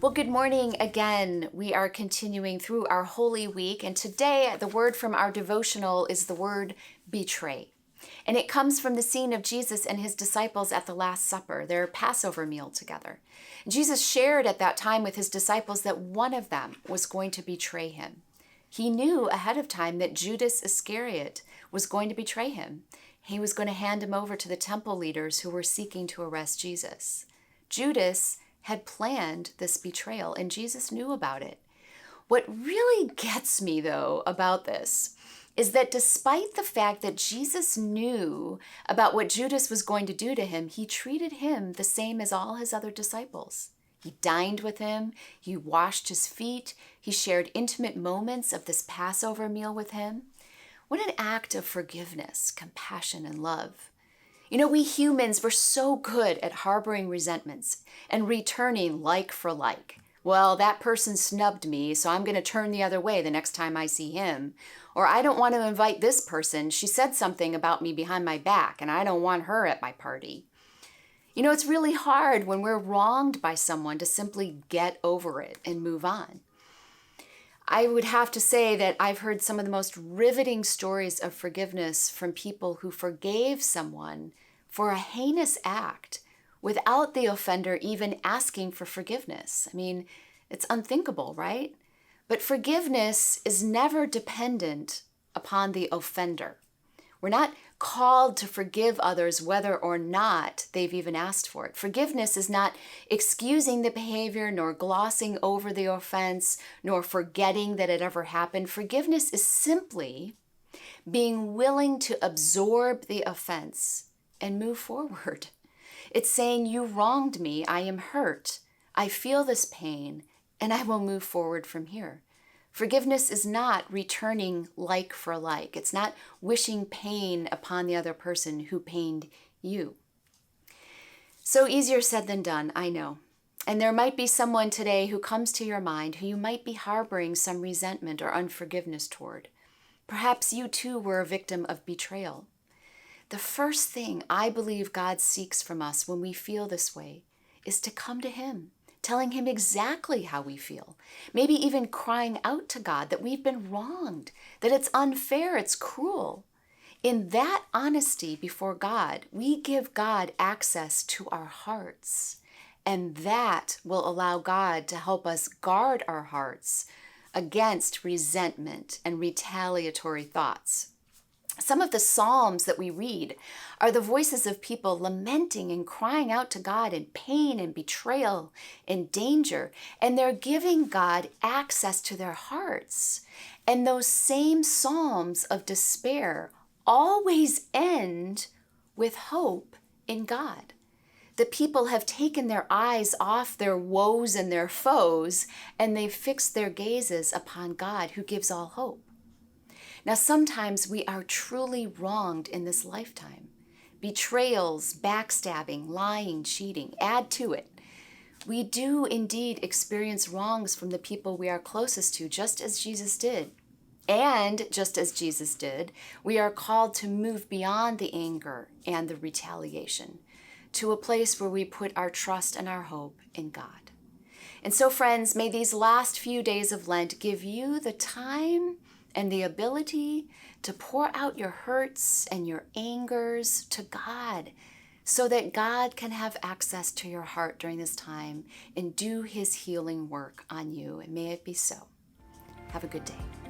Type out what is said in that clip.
Well, good morning again. We are continuing through our Holy Week, and today the word from our devotional is the word betray. And it comes from the scene of Jesus and his disciples at the Last Supper, their Passover meal together. Jesus shared at that time with his disciples that one of them was going to betray him. He knew ahead of time that Judas Iscariot was going to betray him. He was going to hand him over to the temple leaders who were seeking to arrest Jesus. Judas had planned this betrayal, and Jesus knew about it. What really gets me, though, about this is that despite the fact that Jesus knew about what Judas was going to do to him, he treated him the same as all his other disciples. He dined with him, he washed his feet, he shared intimate moments of this Passover meal with him. What an act of forgiveness, compassion, and love. You know, we humans, we're so good at harboring resentments and returning like for like. Well, that person snubbed me, so I'm going to turn the other way the next time I see him. Or I don't want to invite this person. She said something about me behind my back, and I don't want her at my party. You know, it's really hard when we're wronged by someone to simply get over it and move on. I would have to say that I've heard some of the most riveting stories of forgiveness from people who forgave someone for a heinous act without the offender even asking for forgiveness. I mean, it's unthinkable, right? But forgiveness is never dependent upon the offender. We're not called to forgive others whether or not they've even asked for it. Forgiveness is not excusing the behavior, nor glossing over the offense, nor forgetting that it ever happened. Forgiveness is simply being willing to absorb the offense and move forward. It's saying, you wronged me, I am hurt, I feel this pain, and I will move forward from here. Forgiveness is not returning like for like. It's not wishing pain upon the other person who pained you. So easier said than done, I know. And there might be someone today who comes to your mind who you might be harboring some resentment or unforgiveness toward. Perhaps you too were a victim of betrayal. The first thing I believe God seeks from us when we feel this way is to come to Him, telling Him exactly how we feel, maybe even crying out to God that we've been wronged, that it's unfair, it's cruel. In that honesty before God, we give God access to our hearts, and that will allow God to help us guard our hearts against resentment and retaliatory thoughts. Some of the Psalms that we read are the voices of people lamenting and crying out to God in pain and betrayal and danger, and they're giving God access to their hearts. And those same Psalms of despair always end with hope in God. The people have taken their eyes off their woes and their foes, and they've fixed their gazes upon God, who gives all hope. Now, sometimes we are truly wronged in this lifetime. Betrayals, backstabbing, lying, cheating, add to it. We do indeed experience wrongs from the people we are closest to, just as Jesus did. And just as Jesus did, we are called to move beyond the anger and the retaliation to a place where we put our trust and our hope in God. And so, friends, may these last few days of Lent give you the time and the ability to pour out your hurts and your angers to God, so that God can have access to your heart during this time and do His healing work on you. And may it be so. Have a good day.